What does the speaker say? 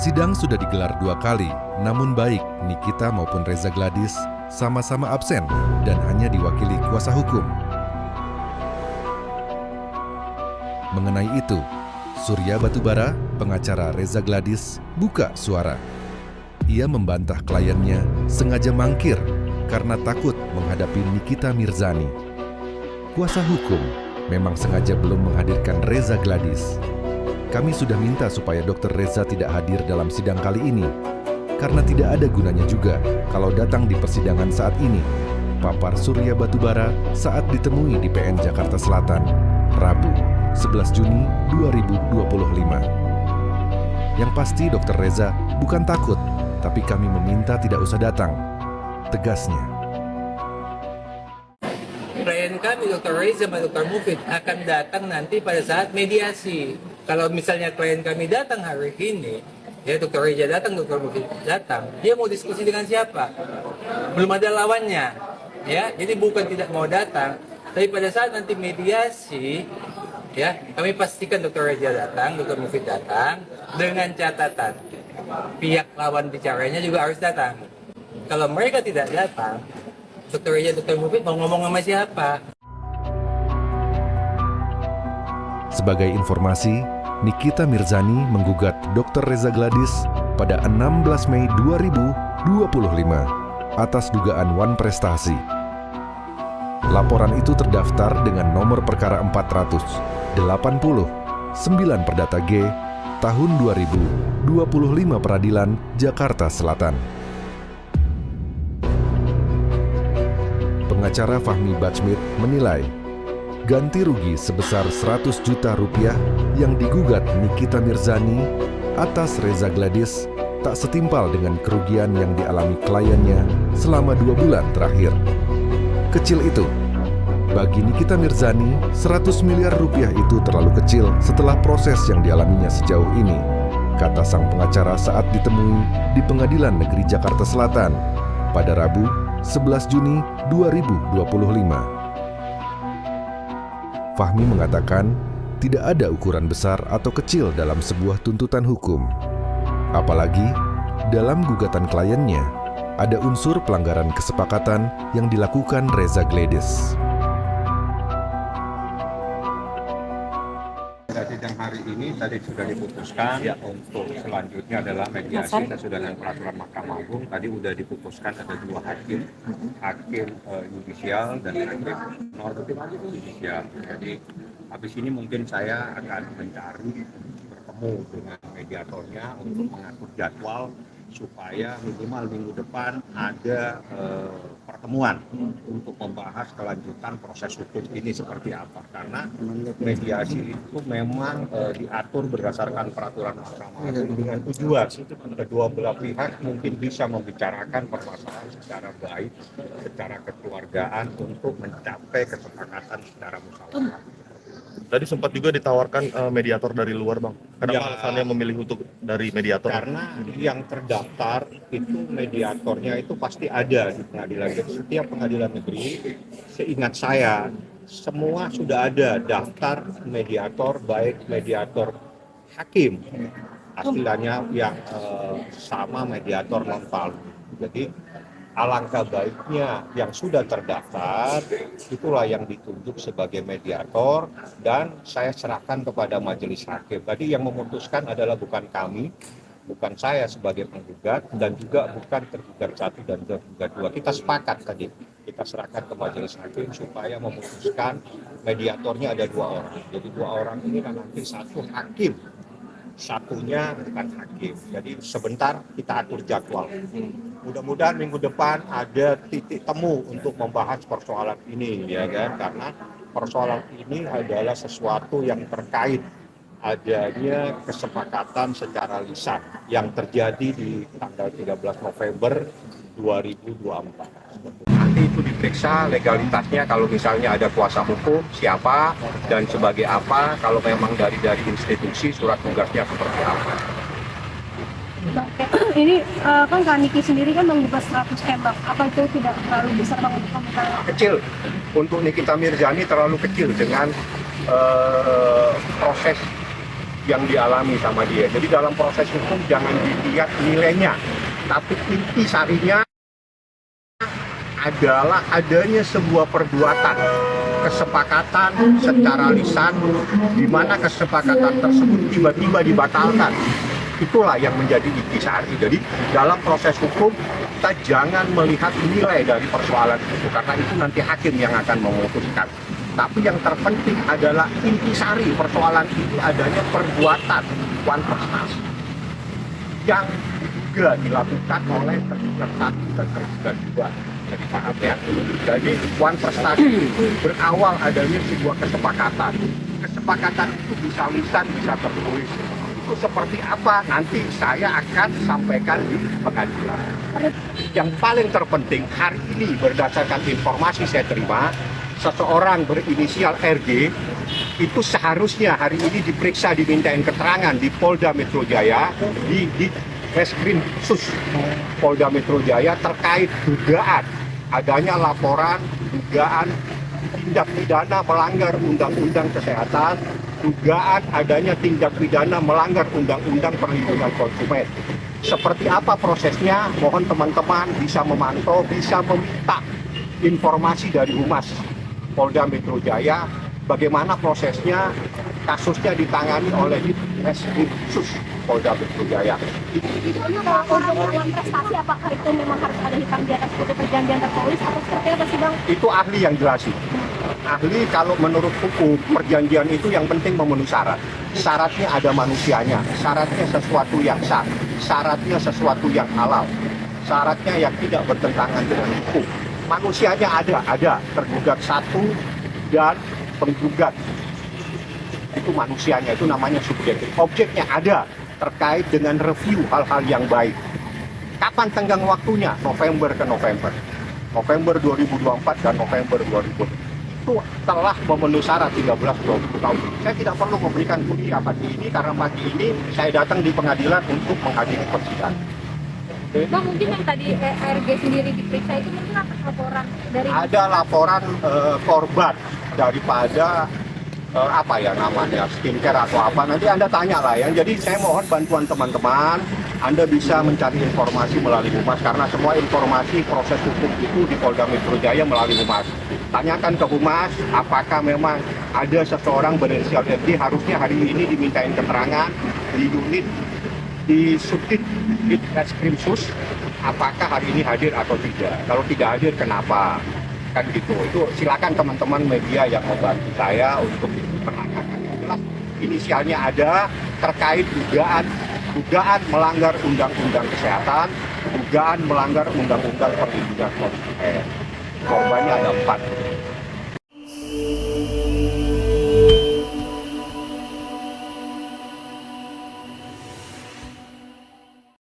Sidang sudah digelar 2 kali, namun baik Nikita maupun Reza Gladys sama-sama absen dan hanya diwakili kuasa hukum. Mengenai itu, Surya Batubara, pengacara Reza Gladys, buka suara. Ia membantah kliennya sengaja mangkir karena takut menghadapi Nikita Mirzani. Kuasa hukum memang sengaja belum menghadirkan Reza Gladys. Kami sudah minta supaya Dr. Reza tidak hadir dalam sidang kali ini, karena tidak ada gunanya juga kalau datang di persidangan saat ini, papar Surya Batubara saat ditemui di PN Jakarta Selatan, Rabu, 11 Juni 2025. Yang pasti Dr. Reza bukan takut, tapi kami meminta tidak usah datang, tegasnya. Klien kami Dr. Reza dan Dr. Mufid akan datang nanti pada saat mediasi. Kalau misalnya klien kami datang hari ini, ya Dr. Reza datang, Dr. Mufid datang, dia mau diskusi dengan siapa? Belum ada lawannya, ya. Jadi bukan tidak mau datang, tapi pada saat nanti mediasi, ya kami pastikan Dr. Reza datang, Dr. Mufid datang, dengan catatan pihak lawan bicaranya juga harus datang. Kalau mereka tidak datang, Dr. Reza, Dr. Mufid mau ngomong sama siapa? Sebagai informasi, Nikita Mirzani menggugat Dr. Reza Gladys pada 16 Mei 2025 atas dugaan wan prestasi. Laporan itu terdaftar dengan nomor perkara 480/9 Perdata G tahun 2025 Peradilan Jakarta Selatan. Pengacara Fahmi Bachmit menilai ganti rugi sebesar 100 juta rupiah yang digugat Nikita Mirzani atas Reza Gladys tak setimpal dengan kerugian yang dialami kliennya selama 2 bulan terakhir. Kecil itu. Bagi Nikita Mirzani, 100 miliar rupiah itu terlalu kecil setelah proses yang dialaminya sejauh ini, kata sang pengacara saat ditemui di Pengadilan Negeri Jakarta Selatan pada Rabu, 11 Juni 2025. Fahmi mengatakan tidak ada ukuran besar atau kecil dalam sebuah tuntutan hukum. Apalagi dalam gugatan kliennya ada unsur pelanggaran kesepakatan yang dilakukan Reza Gladys. Sidang hari ini tadi sudah diputuskan untuk selanjutnya adalah mediasi sesuai dengan peraturan Mahkamah Agung. Tadi sudah diputuskan ada 2 hakim, hakim yudisial dan hakim normatif yudisial. Jadi habis ini mungkin saya akan mencari bertemu dengan mediatornya untuk mengatur jadwal supaya minimal minggu depan ada pertemuan untuk membahas kelanjutan proses hukum ini seperti apa, karena mediasi itu memang diatur berdasarkan peraturan Mahkamah Agung dengan tujuan kedua belah pihak mungkin bisa membicarakan permasalahan secara baik, secara kekeluargaan untuk mencapai kesepakatan secara musyawarah. Tadi sempat juga ditawarkan mediator dari luar, Bang. Kenapa alasannya memilih untuk dari mediator? Karena yang terdaftar itu mediatornya itu pasti ada di pengadilan. Setiap pengadilan negeri, seingat saya, semua sudah ada daftar mediator, baik mediator hakim, istilahnya yang sama mediator non-palu. Jadi alangkah baiknya yang sudah terdaftar, itulah yang ditunjuk sebagai mediator dan saya serahkan kepada majelis hakim. Tadi yang memutuskan adalah bukan kami, bukan saya sebagai penggugat dan juga bukan tergugat 1 dan tergugat 2. Kita sepakat tadi, kita serahkan ke majelis hakim supaya memutuskan mediatornya ada 2 orang. Jadi 2 orang ini kan nanti 1 hakim, satunya bukan hakim. Jadi sebentar kita atur jadwal. Mudah-mudahan minggu depan ada titik temu untuk membahas persoalan ini, ya kan? Karena persoalan ini adalah sesuatu yang terkait adanya kesepakatan secara lisan yang terjadi di tanggal 13 November 2024. Nanti itu diperiksa legalitasnya, kalau misalnya ada kuasa hukum siapa dan sebagai apa, kalau memang dari institusi surat tugasnya seperti apa. Ini kan Kak Niki sendiri kan menggugat 100 M, apa itu tidak terlalu besar Bang untuk komentar? Kecil, untuk Nikita Mirzani terlalu kecil dengan proses yang dialami sama dia. Jadi dalam proses hukum jangan dilihat nilainya, tapi inti sarinya adalah adanya sebuah perbuatan, kesepakatan secara lisan, di mana kesepakatan tersebut tiba-tiba dibatalkan. Itulah yang menjadi intisari. Jadi dalam proses hukum kita jangan melihat nilai dari persoalan itu, karena itu nanti hakim yang akan memutuskan. Tapi yang terpenting adalah intisari persoalan ini adanya perbuatan wan prestasi yang juga dilakukan oleh tergugat 1 dan tergugat 2. Jadi paham ya. Jadi wan prestasi itu berawal adanya sebuah kesepakatan. Kesepakatan itu bisa lisan, bisa tertulis. Itu seperti apa nanti saya akan sampaikan di pengadilan. Yang paling terpenting hari ini berdasarkan informasi saya terima, seseorang berinisial RG itu seharusnya hari ini diperiksa, dimintain keterangan di Polda Metro Jaya, di Reskrim Sus Polda Metro Jaya terkait dugaan adanya laporan dugaan tindak pidana melanggar undang-undang kesehatan, dugaan adanya tindak pidana melanggar undang-undang perlindungan konsumen. Seperti apa prosesnya? Mohon teman-teman bisa memantau, bisa meminta informasi dari Humas Polda Metro Jaya, bagaimana prosesnya, kasusnya ditangani oleh Reskrim Sus Polda Metro Jaya. Untuk wan prestasi, apakah itu memang harus ada hitam di atas putih perjanjian tertulis atau seperti apa sih Bang? Itu ahli yang jelasin. Ahli kalau menurut hukum perjanjian itu yang penting memenuhi syarat. Syaratnya ada manusianya, syaratnya sesuatu yang sah, syaratnya sesuatu yang halal, syaratnya yang tidak bertentangan dengan hukum. Manusianya ada tergugat 1 dan penggugat. Itu manusianya, itu namanya subjektif. Objeknya ada terkait dengan review hal-hal yang baik. Kapan tenggang waktunya? November ke November. November 2024 dan November 2020. Itu telah memenuhi syarat 13-20 tahun. Saya tidak perlu memberikan kuliah pagi ini karena pagi ini saya datang di pengadilan untuk menghadiri persidangan. Bang, mungkin yang tadi ARG sendiri diperiksa itu mungkin atas laporan dari... Ada laporan korban daripada apa ya namanya, skincare atau apa, nanti Anda tanya lah ya. Jadi saya mohon bantuan teman-teman, Anda bisa mencari informasi melalui Humas, karena semua informasi proses hukum itu di Polda Metro Jaya melalui Humas. Tanyakan ke Humas, apakah memang ada seseorang berinisial FD harusnya hari ini dimintain keterangan di unit, di subdit di Reskrim Sus, apakah hari ini hadir atau tidak. Kalau tidak hadir, kenapa? Kan gitu. Itu silakan teman-teman media yang membantu saya untuk menanyakan. Yang jelas inisialnya ada terkait dugaan melanggar undang-undang kesehatan, dugaan melanggar undang-undang perlindungan konsumen. Korbannya ada 4.